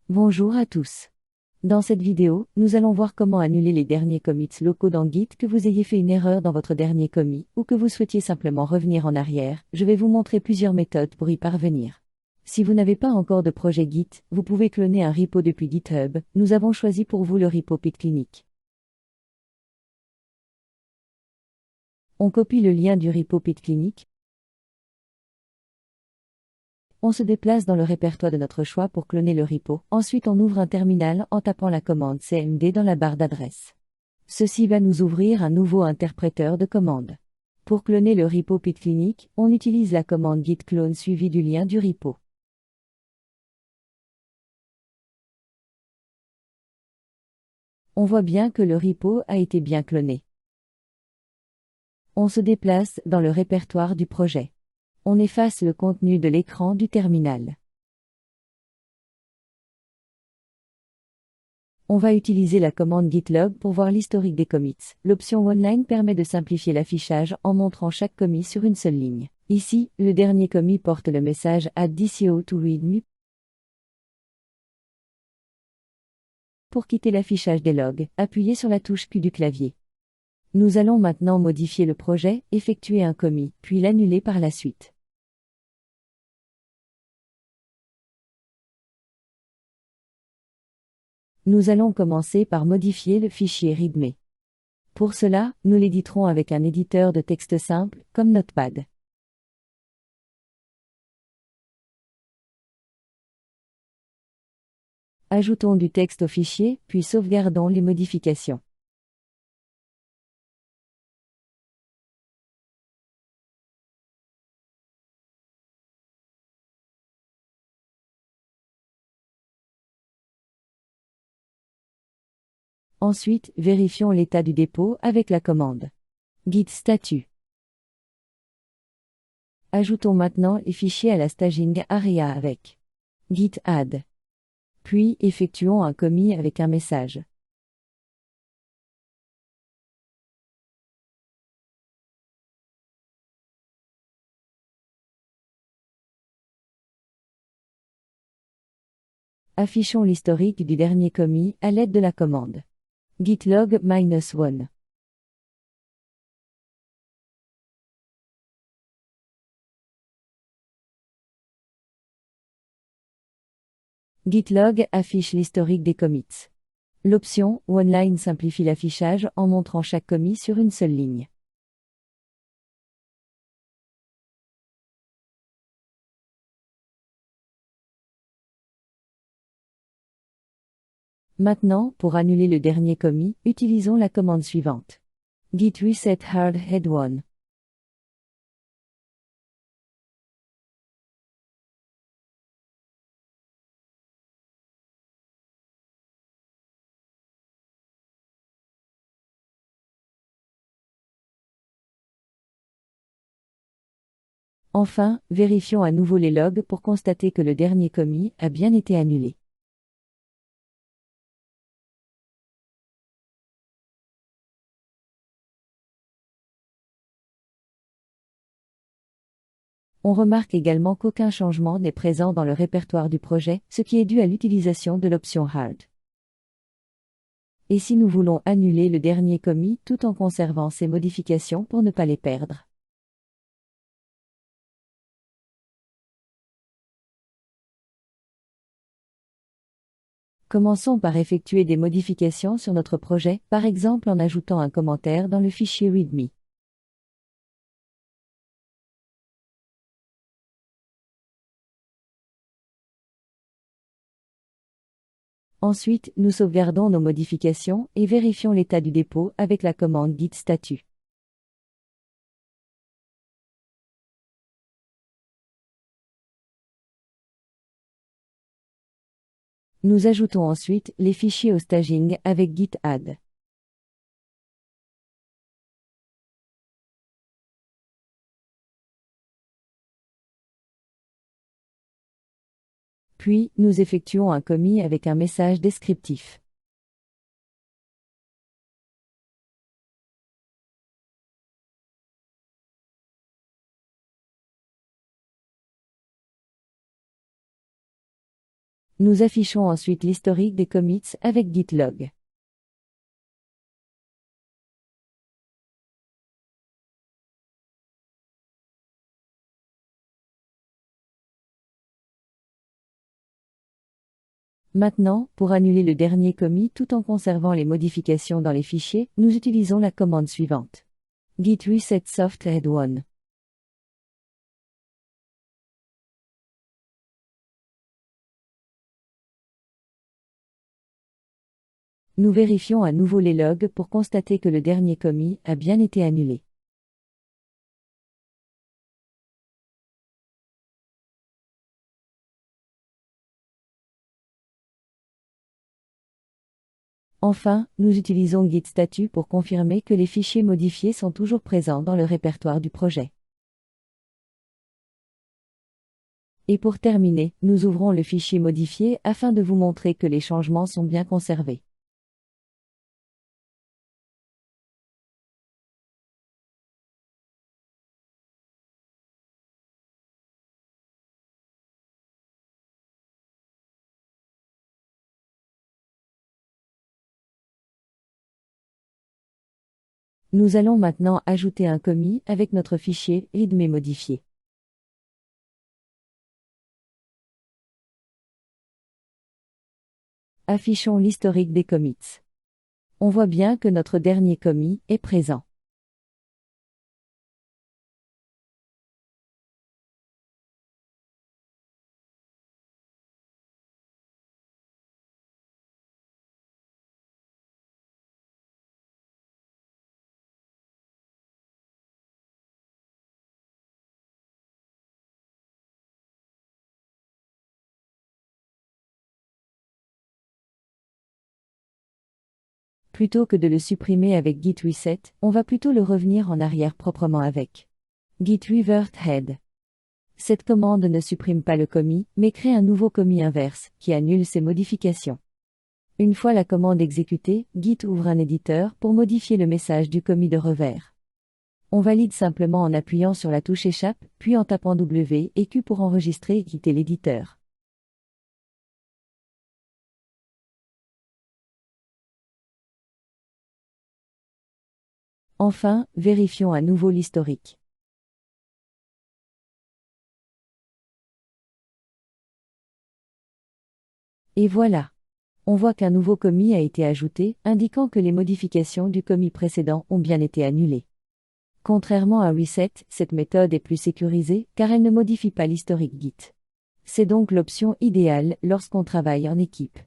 Bonjour à tous. Dans cette vidéo, nous allons voir comment annuler les derniers commits locaux dans Git, que vous ayez fait une erreur dans votre dernier commit ou que vous souhaitiez simplement revenir en arrière. Je vais vous montrer plusieurs méthodes pour y parvenir. Si vous n'avez pas encore de projet Git, vous pouvez cloner un repo depuis GitHub. Nous avons choisi pour vous le repo PyTClinic. On copie le lien du repo PyTClinic. On se déplace dans le répertoire de notre choix pour cloner le repo. Ensuite, on ouvre un terminal en tapant la commande cmd dans la barre d'adresse. Ceci va nous ouvrir un nouveau interpréteur de commandes. Pour cloner le repo PyTClinic, on utilise la commande git clone suivie du lien du repo. On voit bien que le repo a été bien cloné. On se déplace dans le répertoire du projet. On efface le contenu de l'écran du terminal. On va utiliser la commande gitlog pour voir l'historique des commits. L'option OneLine permet de simplifier l'affichage en montrant chaque commit sur une seule ligne. Ici, le dernier commit porte le message Add DCO to README. Pour quitter l'affichage des logs, appuyez sur la touche Q du clavier. Nous allons maintenant modifier le projet, effectuer un commit, puis l'annuler par la suite. Nous allons commencer par modifier le fichier README. Pour cela, nous l'éditerons avec un éditeur de texte simple, comme Notepad. Ajoutons du texte au fichier, puis sauvegardons les modifications. Ensuite, vérifions l'état du dépôt avec la commande git status. Ajoutons maintenant les fichiers à la staging area avec git add. Puis, effectuons un commit avec un message. Affichons l'historique du dernier commit à l'aide de la commande gitlog-1. Gitlog affiche l'historique des commits. L'option OneLine simplifie l'affichage en montrant chaque commit sur une seule ligne. Maintenant, pour annuler le dernier commit, utilisons la commande suivante. Git reset hard head 1. Enfin, vérifions à nouveau les logs pour constater que le dernier commit a bien été annulé. On remarque également qu'aucun changement n'est présent dans le répertoire du projet, ce qui est dû à l'utilisation de l'option Hard. Et si nous voulons annuler le dernier commit tout en conservant ces modifications pour ne pas les perdre? Commençons par effectuer des modifications sur notre projet, par exemple en ajoutant un commentaire dans le fichier README. Ensuite, nous sauvegardons nos modifications et vérifions l'état du dépôt avec la commande git status. Nous ajoutons ensuite les fichiers au staging avec git add. Puis, nous effectuons un commit avec un message descriptif. Nous affichons ensuite l'historique des commits avec git log. Maintenant, pour annuler le dernier commit tout en conservant les modifications dans les fichiers, nous utilisons la commande suivante. Git reset soft head 1. Nous vérifions à nouveau les logs pour constater que le dernier commit a bien été annulé. Enfin, nous utilisons git status pour confirmer que les fichiers modifiés sont toujours présents dans le répertoire du projet. Et pour terminer, nous ouvrons le fichier modifié afin de vous montrer que les changements sont bien conservés. Nous allons maintenant ajouter un commit avec notre fichier readme modifié. Affichons l'historique des commits. On voit bien que notre dernier commit est présent. Plutôt que de le supprimer avec git reset, on va plutôt le revenir en arrière proprement avec git revert head. Cette commande ne supprime pas le commit, mais crée un nouveau commit inverse, qui annule ces modifications. Une fois la commande exécutée, Git ouvre un éditeur pour modifier le message du commit de revers. On valide simplement en appuyant sur la touche échappe, puis en tapant W et Q pour enregistrer et quitter l'éditeur. Enfin, vérifions à nouveau l'historique. Et voilà. On voit qu'un nouveau commit a été ajouté, indiquant que les modifications du commit précédent ont bien été annulées. Contrairement à Reset, cette méthode est plus sécurisée, car elle ne modifie pas l'historique Git. C'est donc l'option idéale lorsqu'on travaille en équipe.